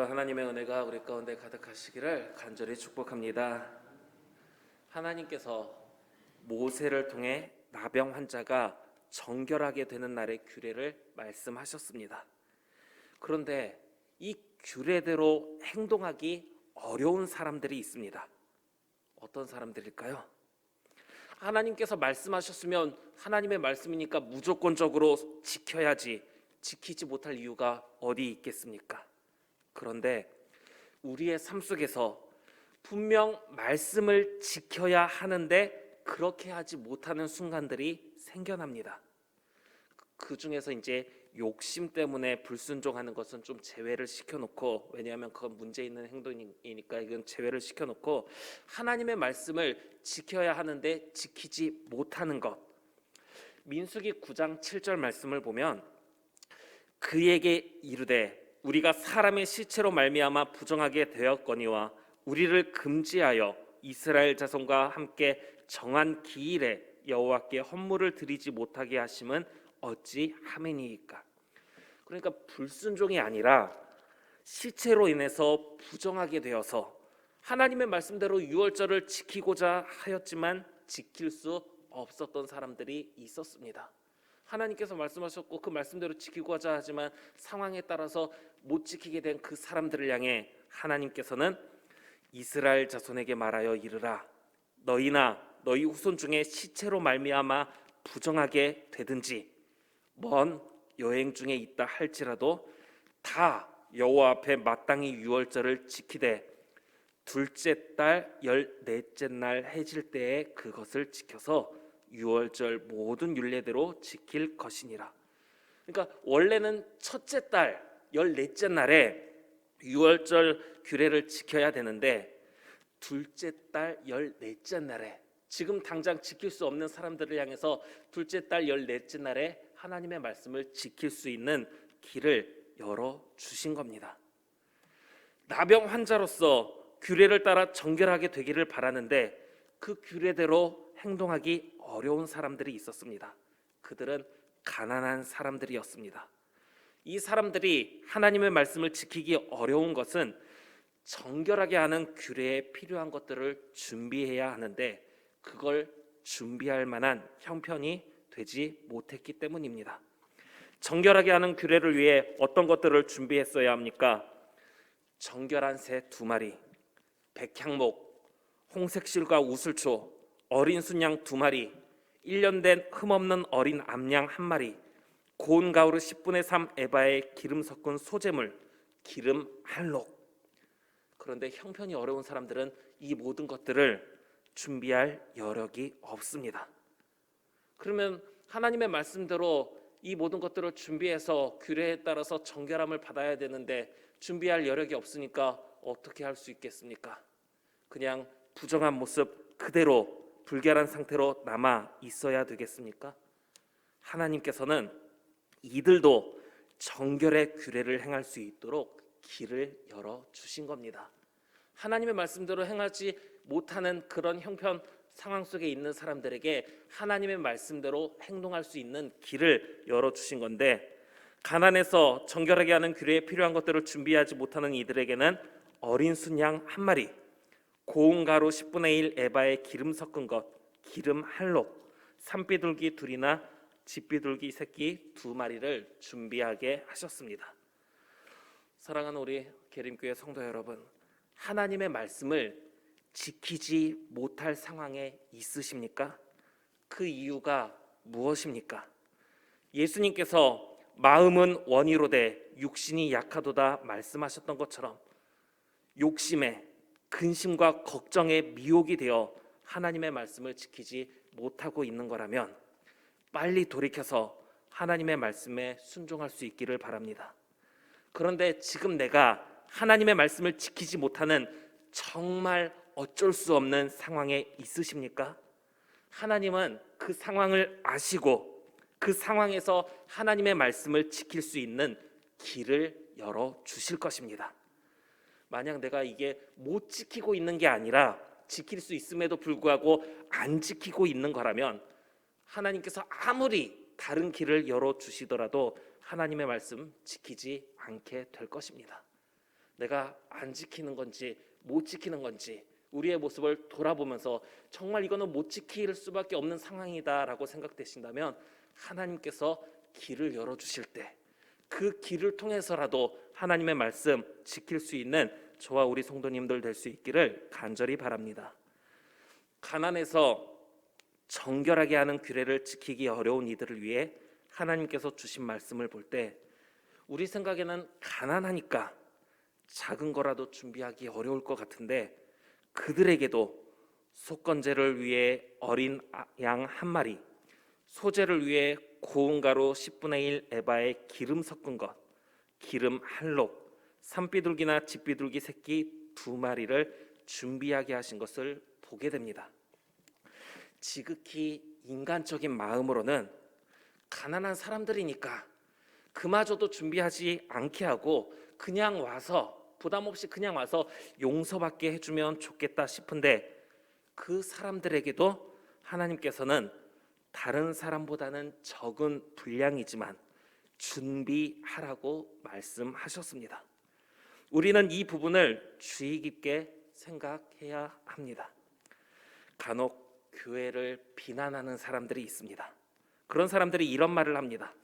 오늘도 하나님의 은혜가 우리 가운데 가득하시기를 간절히 축복합니다. 하나님께서 모세를 통해 나병 환자가 정결하게 되는 날의 규례를 말씀하셨습니다. 그런데 이 규례대로 행동하기 어려운 사람들이 있습니다. 어떤 사람들일까요? 하나님께서 말씀하셨으면 하나님의 말씀이니까 무조건적으로 지켜야지, 지키지 못할 이유가 어디 있겠습니까? 그런데 우리의 삶 속에서 분명 말씀을 지켜야 하는데 그렇게 하지 못하는 순간들이 생겨납니다. 그 중에서 이제 욕심 때문에 불순종하는 것은 좀 제외를 시켜놓고, 왜냐하면 그건 문제 있는 행동이니까 이건 제외를 시켜놓고, 하나님의 말씀을 지켜야 하는데 지키지 못하는 것. 민수기 9장 7절 말씀을 보면 그에게 이르되 우리가 사람의 시체로 말미암아 부정하게 되었거니와 우리를 금지하여 이스라엘 자손과 함께 정한 기일에 여호와께 헌물을 드리지 못하게 하심은 어찌 함이니이까. 그러니까 불순종이 아니라 시체로 인해서 부정하게 되어서 하나님의 말씀대로 유월절을 지키고자 하였지만 지킬 수 없었던 사람들이 있었습니다. 하나님께서 말씀하셨고 그 말씀대로 지키고자 하지만 상황에 따라서 못 지키게 된 그 사람들을 향해 하나님께서는 이스라엘 자손에게 말하여 이르라. 너희나 너희 후손 중에 시체로 말미암아 부정하게 되든지 먼 여행 중에 있다 할지라도 다 여호와 앞에 마땅히 유월절을 지키되 둘째 달 14째 날 해질 때에 그것을 지켜서 유월절 모든 율례대로 지킬 것이니라. 그러니까 원래는 첫째 달 14째 날에 유월절 규례를 지켜야 되는데 둘째 달 14째 날에, 지금 당장 지킬 수 없는 사람들을 향해서 둘째 달 14째 날에 하나님의 말씀을 지킬 수 있는 길을 열어주신 겁니다. 나병 환자로서 규례를 따라 정결하게 되기를 바라는데 그 규례대로 행동하기 어려운 사람들이 있었습니다. 그들은 가난한 사람들이었습니다. 이 사람들이 하나님의 말씀을 지키기 어려운 것은 정결하게 하는 규례에 필요한 것들을 준비해야 하는데 그걸 준비할 만한 형편이 되지 못했기 때문입니다. 정결하게 하는 규례를 위해 어떤 것들을 준비했어야 합니까? 정결한 새 2마리, 백향목, 홍색실과 우슬초, 어린 순양 2마리, 1년 된 흠없는 어린 암양 1마리, 고운 가루르 10분의 3 에바에 기름 섞은 소재물, 기름 할록. 그런데 형편이 어려운 사람들은 이 모든 것들을 준비할 여력이 없습니다. 그러면 하나님의 말씀대로 이 모든 것들을 준비해서 규례에 따라서 정결함을 받아야 되는데 준비할 여력이 없으니까 어떻게 할 수 있겠습니까? 그냥 부정한 모습 그대로 불결한 상태로 남아 있어야 되겠습니까? 하나님께서는 이들도 정결의 규례를 행할 수 있도록 길을 열어주신 겁니다. 하나님의 말씀대로 행하지 못하는 그런 형편 상황 속에 있는 사람들에게 하나님의 말씀대로 행동할 수 있는 길을 열어주신 건데, 가난해서 정결하게 하는 규례에 필요한 것들을 준비하지 못하는 이들에게는 어린 순양 1마리, 고운 가루 10분의 1 에바에 기름 섞은 것, 기름 할록, 산비둘기 2이나 집비둘기 새끼 2마리를 준비하게 하셨습니다. 사랑하는 우리 계림교회 성도 여러분, 하나님의 말씀을 지키지 못할 상황에 있으십니까? 그 이유가 무엇입니까? 예수님께서 마음은 원이로되 육신이 약하도다 말씀하셨던 것처럼 욕심에, 근심과 걱정에 미혹이 되어 하나님의 말씀을 지키지 못하고 있는 거라면 빨리 돌이켜서 하나님의 말씀에 순종할 수 있기를 바랍니다. 그런데 지금 내가 하나님의 말씀을 지키지 못하는 정말 어쩔 수 없는 상황에 있으십니까? 하나님은 그 상황을 아시고 그 상황에서 하나님의 말씀을 지킬 수 있는 길을 열어주실 것입니다. 만약 내가 이게 못 지키고 있는 게 아니라 지킬 수 있음에도 불구하고 안 지키고 있는 거라면 하나님께서 아무리 다른 길을 열어주시더라도 하나님의 말씀 지키지 않게 될 것입니다. 내가 안 지키는 건지 못 지키는 건지 우리의 모습을 돌아보면서 정말 이거는 못 지킬 수밖에 없는 상황이다라고 생각되신다면 하나님께서 길을 열어주실 때 그 길을 통해서라도 하나님의 말씀 지킬 수 있는 저와 우리 성도님들 될 수 있기를 간절히 바랍니다. 가난해서 정결하게 하는 규례를 지키기 어려운 이들을 위해 하나님께서 주신 말씀을 볼 때 우리 생각에는 가난하니까 작은 거라도 준비하기 어려울 것 같은데 그들에게도 속건제를 위해 어린 양 한 마리, 소제를 위해 고운 가루 10분의 1 에바에 기름 섞은 것, 기름 한 록, 산비둘기나 집비둘기 새끼 2마리를 준비하게 하신 것을 보게 됩니다. 지극히 인간적인 마음으로는 가난한 사람들이니까 그마저도 준비하지 않게 하고 그냥 와서 부담 없이 그냥 와서 용서받게 해주면 좋겠다 싶은데 그 사람들에게도 하나님께서는 다른 사람보다는 적은 분량이지만 준비하라고 말씀하셨습니다. 우리는 이 부분을 주의 깊게 생각해야 합니다. 간혹 교회를 비난하는 사람들이 있습니다. 그런 사람들이 이런 말을 합니다.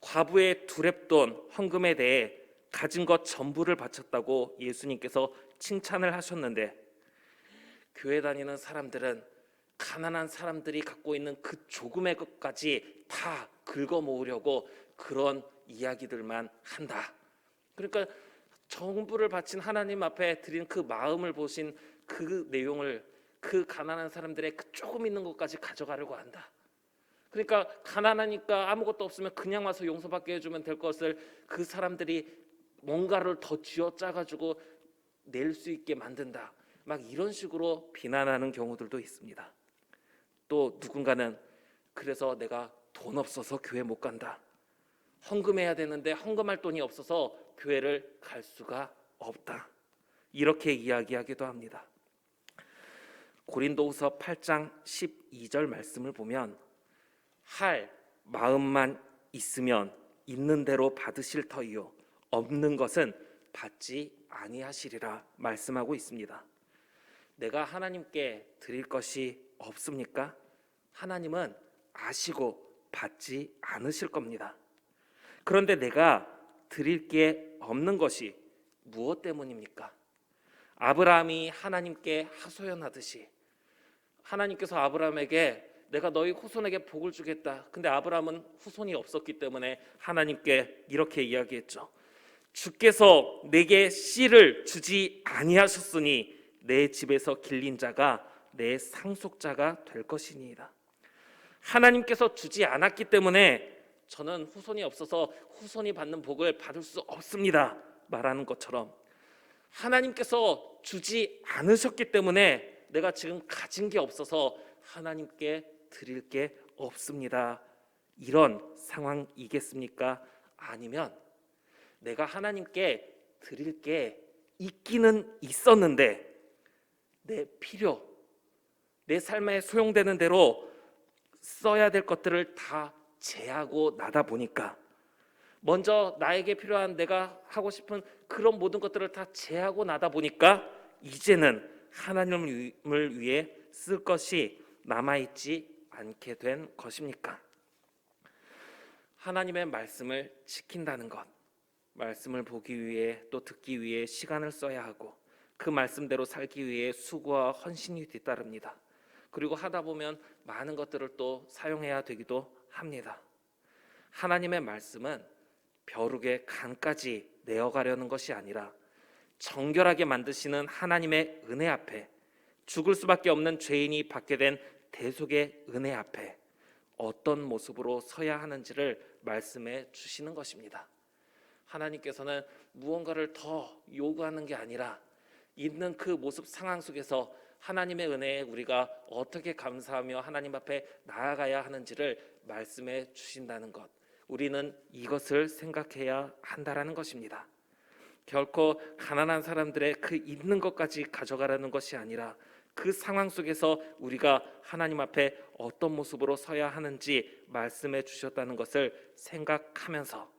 과부의 두렙돈 헌금에 대해 가진 것 전부를 바쳤다고 예수님께서 칭찬을 하셨는데 교회 다니는 사람들은 가난한 사람들이 갖고 있는 그 조금의 것까지 다 긁어 모으려고 그런 이야기들만 한다. 그러니까 전부를 바친 하나님 앞에 드린 그 마음을 보신 그 내용을 그 가난한 사람들의 그 조금 있는 것까지 가져가려고 한다. 그러니까 가난하니까 아무것도 없으면 그냥 와서 용서받게 해주면 될 것을 그 사람들이 뭔가를 더 쥐어짜가지고 낼 수 있게 만든다. 막 이런 식으로 비난하는 경우들도 있습니다. 또 누군가는 그래서 내가 돈 없어서 교회 못 간다. 헌금해야 되는데 헌금할 돈이 없어서 교회를 갈 수가 없다. 이렇게 이야기하기도 합니다. 고린도후서 8장 12절 말씀을 보면 할 마음만 있으면 있는 대로 받으실 터이요 없는 것은 받지 아니하시리라 말씀하고 있습니다. 내가 하나님께 드릴 것이 없습니까? 하나님은 아시고 받지 않으실 겁니다. 그런데 내가 드릴 게 없는 것이 무엇 때문입니까? 아브라함이 하나님께 하소연하듯이 하나님께서 아브라함에게 내가 너희 후손에게 복을 주겠다. 근데 아브라함은 후손이 없었기 때문에 하나님께 이렇게 이야기했죠. 주께서 내게 씨를 주지 아니하셨으니 내 집에서 길린 자가 내 상속자가 될 것이니이다. 하나님께서 주지 않았기 때문에 저는 후손이 없어서 후손이 받는 복을 받을 수 없습니다. 말하는 것처럼 하나님께서 주지 않으셨기 때문에 내가 지금 가진 게 없어서 하나님께 드릴 게 없습니다. 이런 상황이겠습니까? 아니면 내가 하나님께 드릴 게 있기는 있었는데 내 필요, 내 삶에 소용되는 대로 써야 될 것들을 다 제하고 나다 보니까 먼저 나에게 필요한 내가 하고 싶은 그런 모든 것들을 다 제하고 나다 보니까 이제는 하나님을 위해 쓸 것이 남아있지 않게 된 것입니까? 하나님의 말씀을 지킨다는 것, 말씀을 보기 위해 또 듣기 위해 시간을 써야 하고 그 말씀대로 살기 위해 수고와 헌신이 뒤따릅니다. 그리고 하다 보면 많은 것들을 또 사용해야 되기도 합니다. 하나님의 말씀은 벼룩의 간까지 내어가려는 것이 아니라 정결하게 만드시는 하나님의 은혜 앞에 죽을 수밖에 없는 죄인이 받게 된 대속의 은혜 앞에 어떤 모습으로 서야 하는지를 말씀해 주시는 것입니다. 하나님께서는 무언가를 더 요구하는 게 아니라 있는 그 모습 상황 속에서 하나님의 은혜에 우리가 어떻게 감사하며 하나님 앞에 나아가야 하는지를 말씀해 주신다는 것, 우리는 이것을 생각해야 한다라는 것입니다. 결코 가난한 사람들의 그 있는 것까지 가져가라는 것이 아니라 그 상황 속에서 우리가 하나님 앞에 어떤 모습으로 서야 하는지 말씀해 주셨다는 것을 생각하면서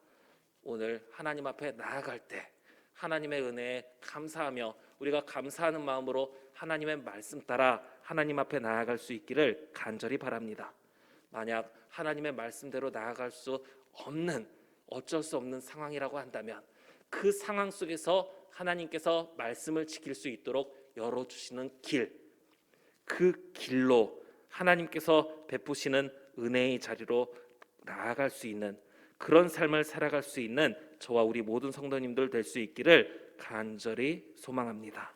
오늘 하나님 앞에 나아갈 때 하나님의 은혜에 감사하며 우리가 감사하는 마음으로 하나님의 말씀 따라 하나님 앞에 나아갈 수 있기를 간절히 바랍니다. 만약 하나님의 말씀대로 나아갈 수 없는, 어쩔 수 없는 상황이라고 한다면 그 상황 속에서 하나님께서 말씀을 지킬 수 있도록 열어주시는 길, 그 길로 하나님께서 베푸시는 은혜의 자리로 나아갈 수 있는 그런 삶을 살아갈 수 있는 저와 우리 모든 성도님들 될 수 있기를 간절히 소망합니다.